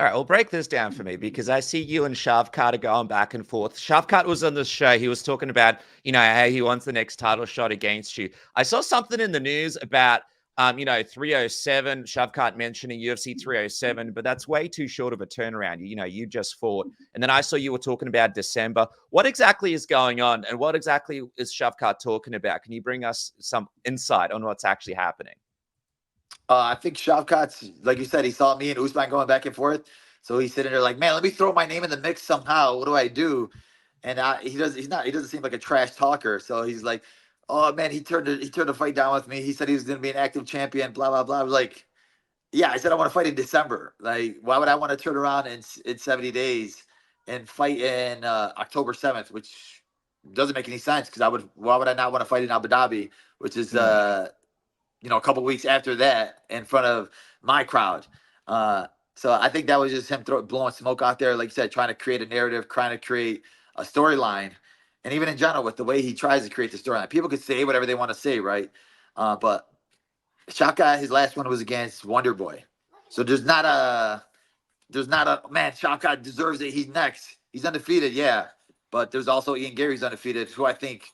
All right, well, break this down for me because I see you and Shawkat are going back and forth. Shawkat was on the show. He was talking about, how he wants the next title shot against you. I saw something in the news about, 307. Shawkat mentioning UFC 307, but that's way too short of a turnaround. You just fought. And then I saw you were talking about December. What exactly is going on? And what exactly is Shawkat talking about? Can you bring us some insight on what's actually happening? I think Shavkat's, like you said, he saw me and Usman going back and forth. So he's sitting there like, man, let me throw my name in the mix somehow. What do I do? And he doesn't seem like a trash talker. So he's like, oh man, he turned the fight down with me. He said he was going to be an active champion, blah, blah, blah. I was like, yeah, I said, I want to fight in December. Like, why would I want to turn around in 70 days and fight in October 7th, which doesn't make any sense. Because why would I not want to fight in Abu Dhabi, which is, a couple weeks after that in front of my crowd. So I think that was just him blowing smoke out there, like you said, trying to create a narrative, trying to create a storyline. And even in general, with the way he tries to create the storyline, people could say whatever they want to say, right? But Shaka, his last one was against Wonder Boy. So there's not a man, Shaka deserves it. He's next. He's undefeated, yeah. But there's also Ian Gary's undefeated, who I think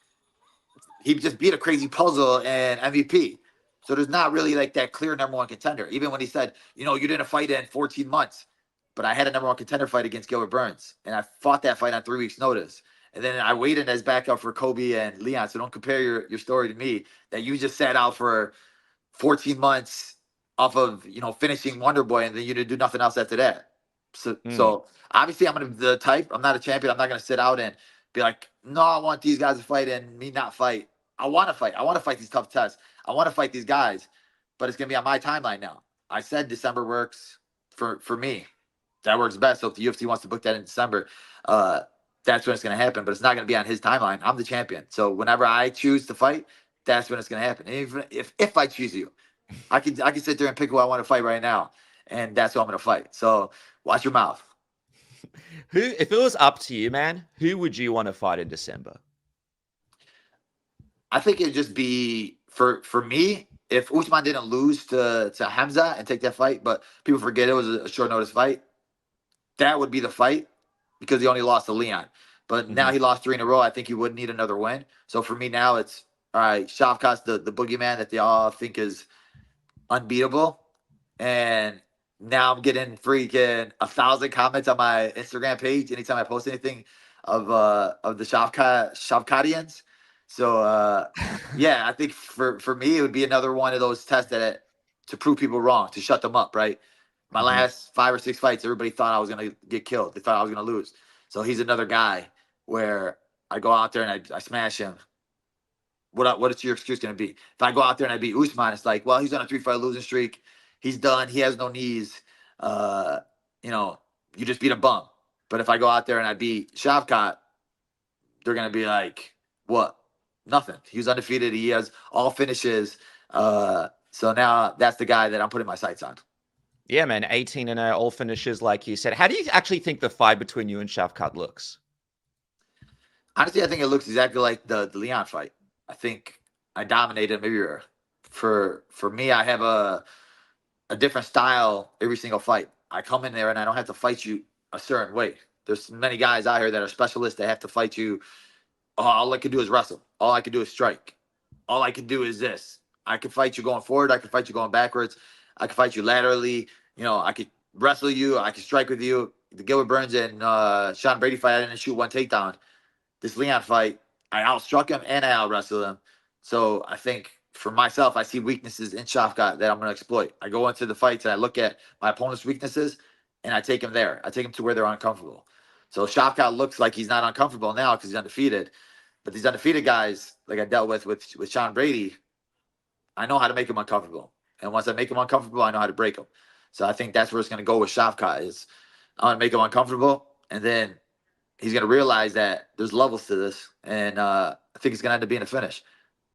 he just beat a crazy puzzle and MVP. So there's not really like that clear number one contender. Even when he said, you didn't fight in 14 months, but I had a number one contender fight against Gilbert Burns. And I fought that fight on 3 weeks' notice. And then I waited as backup for Kobe and Leon. So don't compare your story to me that you just sat out for 14 months off of, finishing Wonder Boy and then you didn't do nothing else after that. So obviously I'm going to be the type. I'm not a champion. I'm not going to sit out and be like, no, I want these guys to fight and me not fight. I want to fight. I want to fight these tough tests. I want to fight these guys, but it's going to be on my timeline now. I said December works for me. That works best. So if the UFC wants to book that in December, that's when it's going to happen, but it's not going to be on his timeline. I'm the champion. So whenever I choose to fight, that's when it's going to happen. And even if I choose you, I can sit there and pick who I want to fight right now, and that's who I'm going to fight. So watch your mouth. If it was up to you, man, who would you want to fight in December? I think it'd just be for me, if Usman didn't lose to Hamza and take that fight, but people forget it was a short notice fight, that would be the fight because he only lost to Leon. But now he lost 3 in a row. I think he would need another win. So for me now, it's all right. Shavkat's the boogeyman that they all think is unbeatable, and now I'm getting freaking 1,000 comments on my Instagram page anytime I post anything of the Shavkatians. So yeah, I think for me it would be another one of those tests to prove people wrong, to shut them up, right? My last 5 or 6 fights, everybody thought I was gonna get killed. They thought I was gonna lose. So he's another guy where I go out there and I smash him. What is your excuse gonna be? If I go out there and I beat Usman, it's like, well, he's on a 3-fight losing streak. He's done. He has no knees. You just beat a bum. But if I go out there and I beat Shavkat, they're gonna be like, what? Nothing. He was undefeated. He has all finishes. So now that's the guy that I'm putting my sights on. Yeah, man. 18-0, all finishes, like you said. How do you actually think the fight between you and Shawkat looks? Honestly, I think it looks exactly like the Leon fight. I think I dominated maybe for me, I have a different style every single fight. I come in there and I don't have to fight you a certain way. There's many guys out here that are specialists that have to fight you. Oh, all I can do is wrestle. All I can do is strike. All I can do is this. I can fight you going forward. I can fight you going backwards. I can fight you laterally. I could wrestle you. I could strike with you. The Gilbert Burns and Sean Brady fight, I didn't shoot one takedown. This Leon fight, I outstruck him and I out-wrestled him. So I think for myself, I see weaknesses in Shawkat that I'm going to exploit. I go into the fights and I look at my opponent's weaknesses and I take him there. I take him to where they're uncomfortable. So Shawkat looks like he's not uncomfortable now because he's undefeated. But these undefeated guys, like I dealt with Sean Brady, I know how to make him uncomfortable. And once I make him uncomfortable, I know how to break him. So I think that's where it's going to go with Shawkat is I'm going to make him uncomfortable. And then he's going to realize that there's levels to this. And I think it's going to end up being a finish.